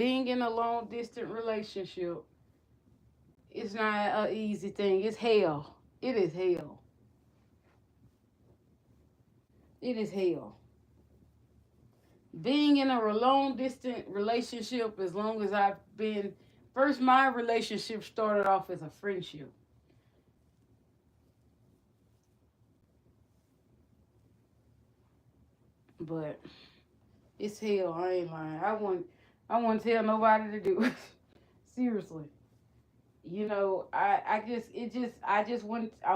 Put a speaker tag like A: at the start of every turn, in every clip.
A: Being in a long distance relationship is not an easy thing. It's hell. It is hell. It is hell. Being in a long distance relationship, as long as I've been, first, my relationship started off as a friendship. But it's hell. I ain't lying. I want to tell nobody to do it. Seriously. I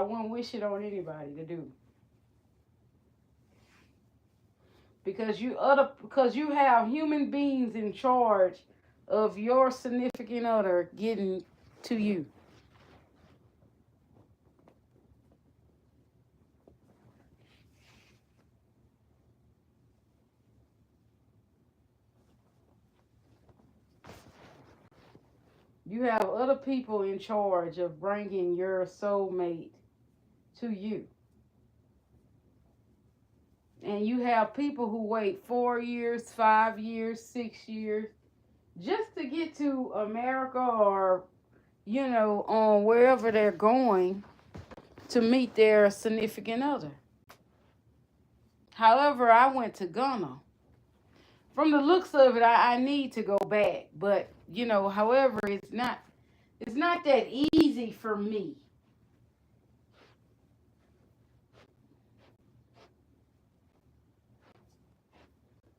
A: wouldn't wish it on anybody to do. Because you have human beings in charge of your significant other getting to you. You have other people in charge of bringing your soulmate to you. And you have people who wait 4 years, 5 years, 6 years just to get to America or, on wherever they're going to meet their significant other. However, I went to Ghana. From the looks of it, I need to go back. But, however, it's not that easy for me.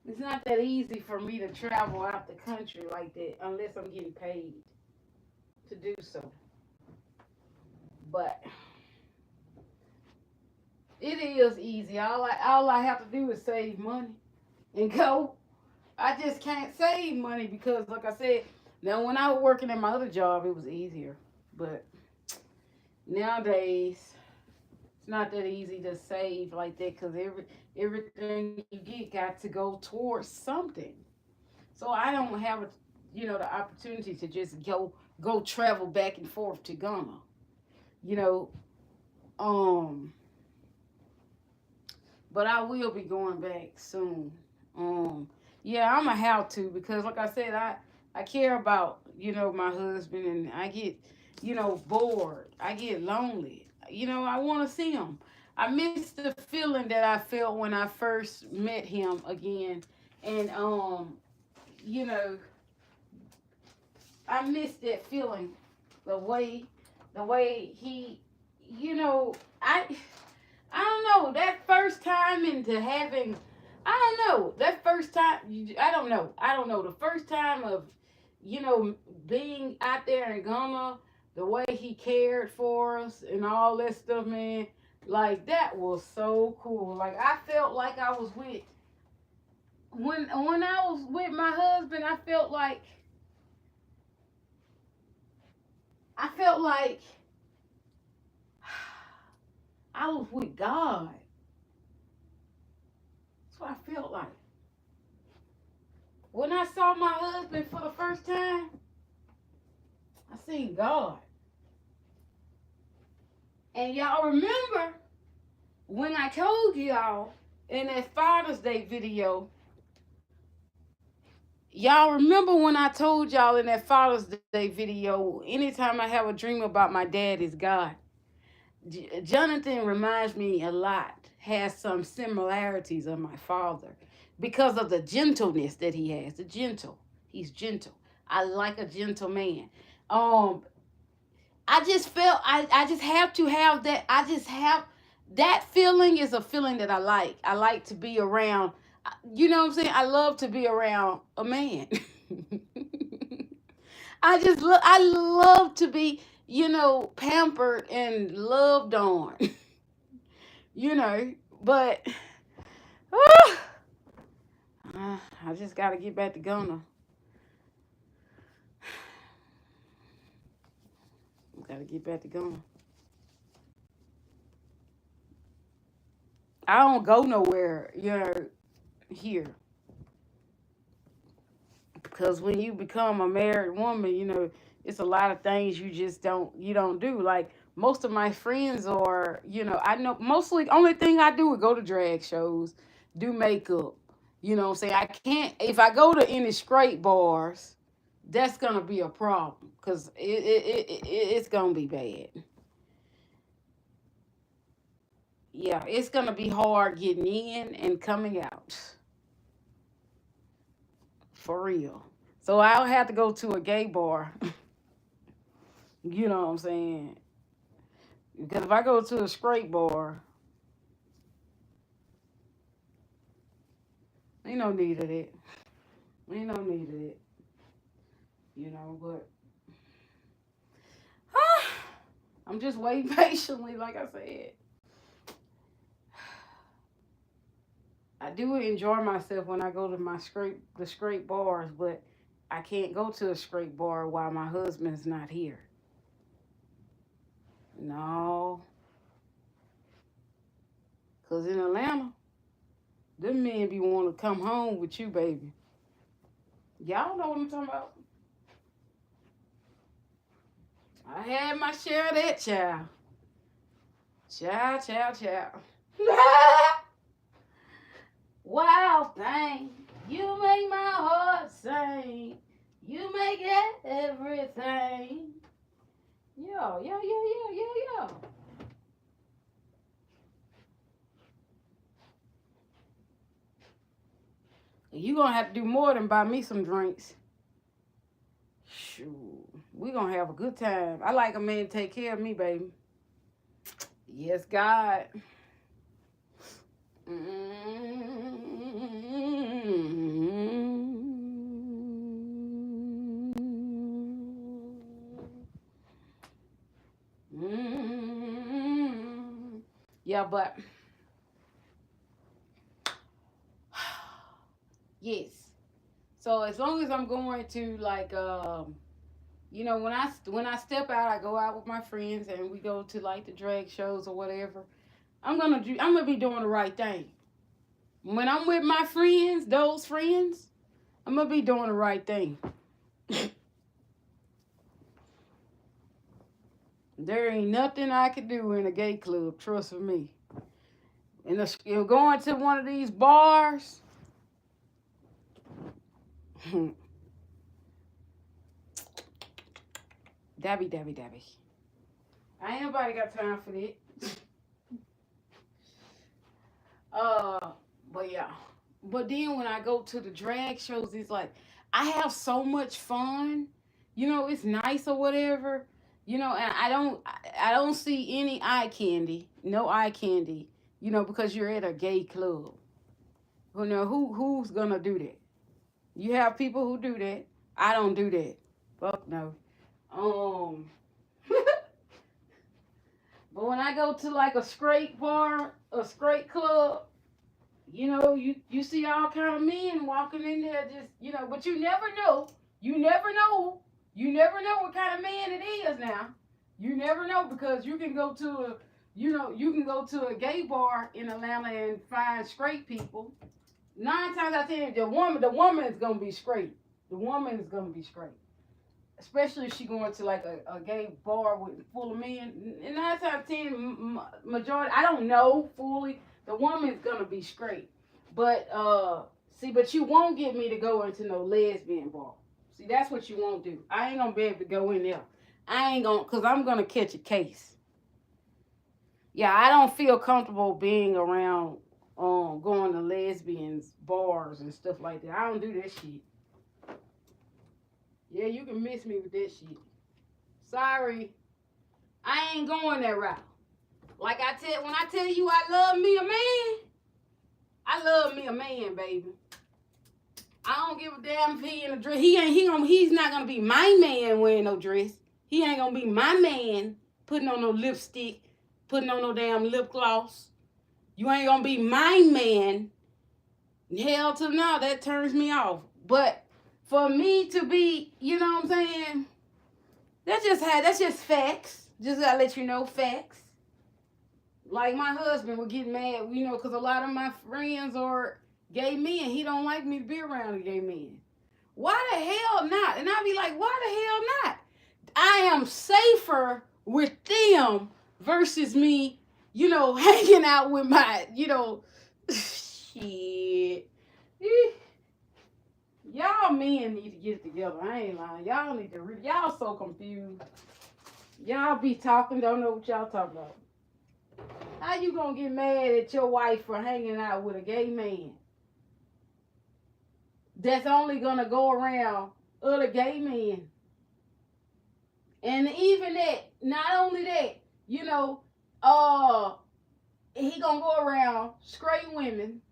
A: It's not that easy for me to travel out the country like that unless I'm getting paid to do so. But it is easy. All I have to do is save money and go. I just can't save money because, like I said, now when I was working at my other job, it was easier. But nowadays, it's not that easy to save like that because everything you get got to go towards something. So I don't have the opportunity to just go travel back and forth to Ghana. You know, um, but I will be going back soon. Yeah, I'm a how to because, like I said, I care about my husband, and I get bored. I get lonely. I want to see him. I miss the feeling that I felt when I first met him again, and you know, I miss that feeling, the way, the way he, you know, I I don't know that first time into having. I don't know that first time. I don't know. I don't know the first time of being out there in Ghana. The way he cared for us and all that stuff, man. Like that was so cool. Like I felt like I was with when I was with my husband. I felt like I was with God. That's what I felt like. When I saw my husband for the first time, I seen God. And y'all remember when I told y'all in that Father's Day video, y'all remember when I told y'all in that Father's Day video, anytime I have a dream about my dad is God. Jonathan reminds me a lot, has some similarities of my father because of the gentleness that he has. The gentle. He's gentle. I like a gentle man. Um, I just felt I just have to have that. I just have that feeling is a feeling that I like. I like to be around. You know what I'm saying? I love to be around a man. I love to be pampered and loved on. you know, but uh, I just got to get back to Ghana. Got to get back to Ghana. I don't go nowhere, here because when you become a married woman, it's a lot of things you don't do. Like most of my friends are, I know mostly only thing I do is go to drag shows, do makeup. You know what I'm saying? I can't if I go to any straight bars. that's gonna be a problem because it's gonna be bad. Yeah, it's gonna be hard getting in and coming out for real. So I'll have to go to a gay bar. You know what I'm saying? Because if I go to a straight bar, ain't no need of it. Ain't no need of it. You know, but I'm just waiting patiently, like I said. I do enjoy myself when I go to the straight bars, but I can't go to a straight bar while my husband's not here. No, cause in Atlanta, them men be wanting to come home with you, baby. Y'all know what I'm talking about. I had my share of that, child. Child, child, child. Wow, thing, you make my heart sing. You make everything. Yo, yo, yo, yo, yo, yo. You gonna have to do more than buy me some drinks. Shoot, we gonna have a good time. I like a man to take care of me, baby. Yes, God. Yeah, but yes. So as long as I'm going to like when I step out, I go out with my friends and we go to like the drag shows or whatever. I'm gonna be doing the right thing. When I'm with my friends, those friends, I'm gonna be doing the right thing. There ain't nothing I can do in a gay club, trust me. Going to one of these bars. Dabby, dabby, dabby. I ain't nobody got time for that. But yeah. But then when I go to the drag shows, it's like I have so much fun. It's nice or whatever. And I don't see any eye candy. No eye candy. Because you're at a gay club. Who's gonna do that? You have people who do that. I don't do that. Fuck no. Um But when I go to like a straight bar, a straight club, you see all kind of men walking in there but you never know. You never know. You never know what kind of man it is now. You never know because you can go to a gay bar in Atlanta and find straight people. 9 times out of 10, the woman is gonna be straight. The woman is gonna be straight. Especially if she going to like a gay bar with full of men. And 9 times out of 10, majority, I don't know fully. The woman's gonna be straight. But but you won't get me to go into no lesbian bar. See, that's what you won't do. I ain't gonna be able to go in there. Cause I'm gonna catch a case. Yeah, I don't feel comfortable being around going to lesbians bars and stuff like that. I don't do that shit. Yeah, you can miss me with that shit. Sorry. I ain't going that route. Like when I tell you I love me a man, I love me a man, baby. I don't give a damn if he in a dress. He's not gonna be my man wearing no dress. He ain't gonna be my man putting on no lipstick, putting on no damn lip gloss. You ain't gonna be my man. Hell to no, that turns me off. But for me to be, you know what I'm saying? That's just facts. Just gotta let you know facts. Like my husband would get mad, because a lot of my friends are gay men. He don't like me to be around a gay men. Why the hell not? And I be like, why the hell not? I am safer with them versus me, hanging out with my, shit. Y'all men need to get together. I ain't lying. Y'all need to y'all so confused. Y'all be talking, don't know what y'all talking about. How you gonna get mad at your wife for hanging out with a gay man that's only gonna go around other gay men? And even that, not only that, you know, he gonna go around straight women.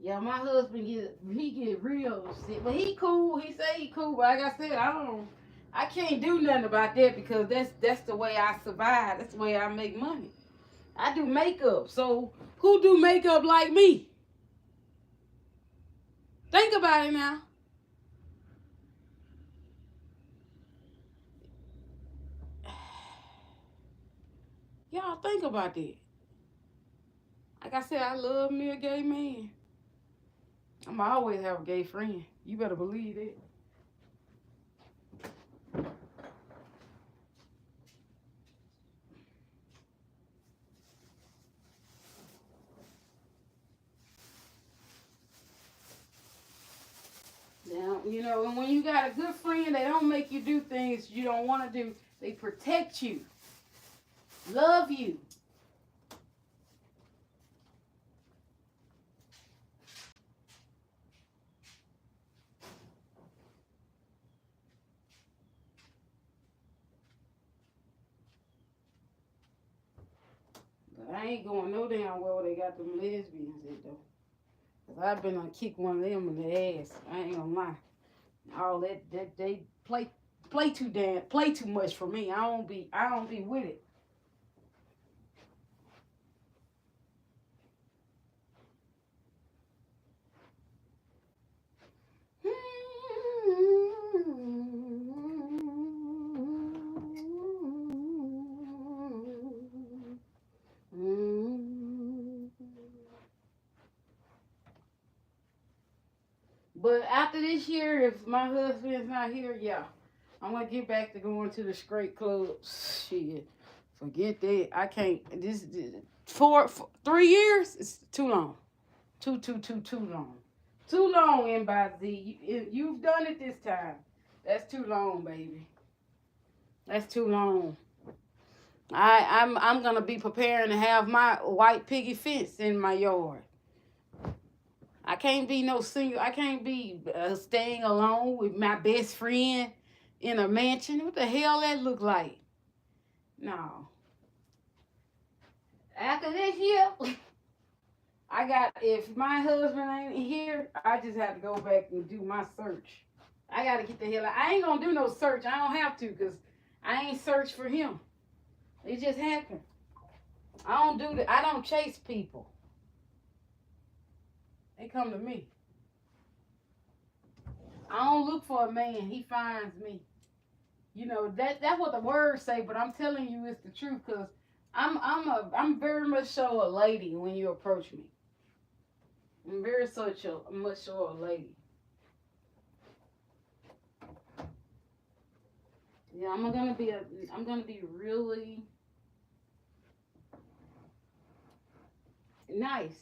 A: Yeah, my husband get real upset, but he cool. He say he cool, but like I said, I can't do nothing about that because that's the way I survive. That's the way I make money. I do makeup, so who do makeup like me? Think about it now. Y'all think about that. Like I said, I love me a gay man. I'm always have a gay friend. You better believe it. Now, you know, and when you got a good friend, they don't make you do things you don't want to do. They protect you, love you. But I ain't going no damn well they got them lesbians in though. Cause I've been on kick one of them in the ass. I ain't gonna lie. All that they play too much for me. I don't be with it. But after this year, if my husband's not here, yeah, I'm gonna get back to going to the straight clubs. Shit, forget that. I can't. This 3 years is too long. Too long. Too long, N-by-Z. You've done it this time. That's too long, baby. That's too long. I'm gonna be preparing to have my white picket fence in my yard. I can't be no single. I can't be staying alone with my best friend in a mansion. What the hell that look like? No. After this year, I got. If my husband ain't here, I just have to go back and do my search. I gotta get the hell out. I ain't gonna do no search. I don't have to because I ain't searched for him. It just happened. I don't do that. I don't chase people. They come to me. I don't look for a man. He finds me. You know that's what the words say, but I'm telling you it's the truth because I'm very much so a lady when you approach me. I'm very much so a lady. Yeah, I'm gonna be really nice.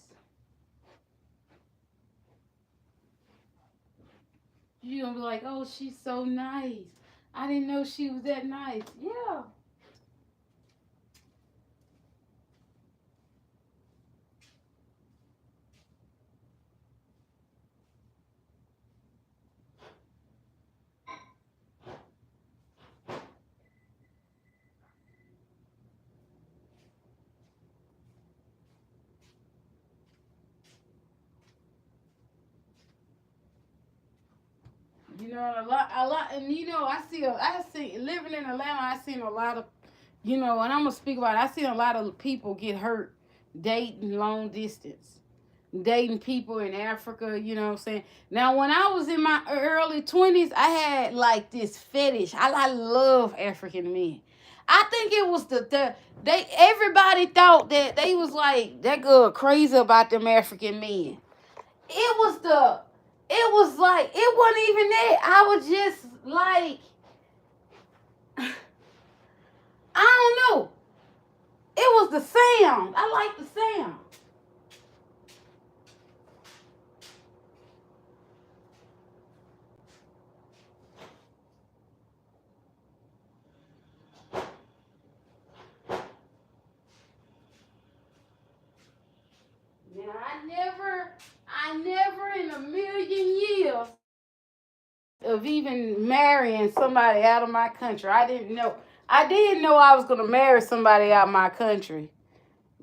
A: You're gonna be like, oh, she's so nice. I didn't know she was that nice. Yeah. You know, a lot, and you know, I see living in Atlanta. I seen a lot of, you know, and I'm gonna speak about it. I seen a lot of people get hurt dating long distance, dating people in Africa. You know what I'm saying? Now, when I was in my early 20s, I had like this fetish. I love African men. I think it was they everybody thought that they was like that girl crazy about them African men. It was the it was like it wasn't even that. I was just like I don't know. It was the sound. I like the sound. of even marrying somebody out of my country. I didn't know. I didn't know I was going to marry somebody out of my country.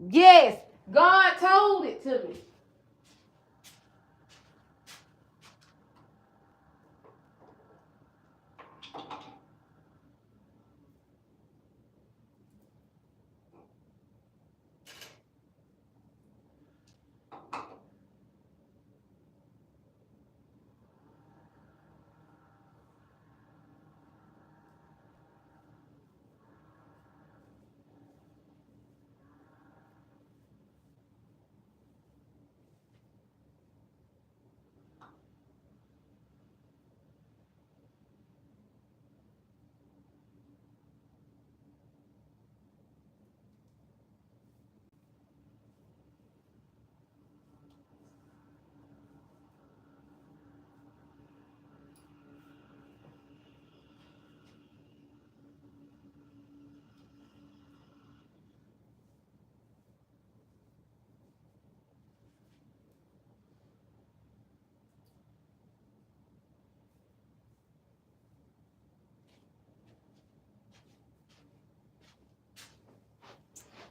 A: Yes, God told it to me.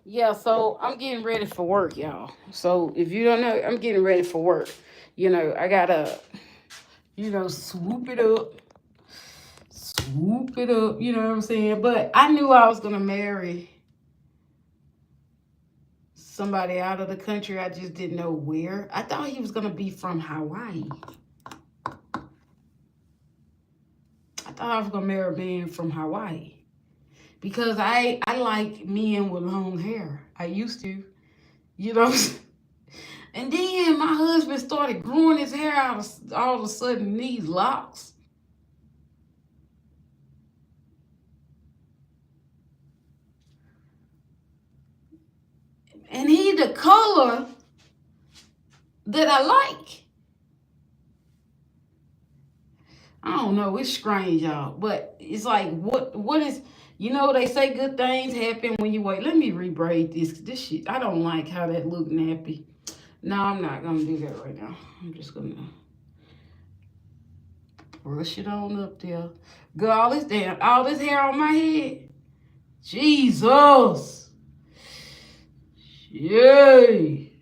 A: Yeah, so I'm getting ready for work, y'all. So if you don't know, I'm getting ready for work. I gotta, swoop it up, swoop it up. You know what I'm saying? But I knew I was gonna marry somebody out of the country. I just didn't know where. I thought he was gonna be from Hawaii. I thought I was gonna marry a man from Hawaii because I like men with long hair. I used to, you know. And then my husband started growing his hair out all of a sudden, these locks. And he the color that I like. I don't know, it's strange, y'all. But it's like what is they say good things happen when you wait. Let me rebraid this. This shit, I don't like how that look nappy. No, I'm not gonna do that right now. I'm just gonna brush it on up there. Girl, all this hair on my head. Jesus. Yay.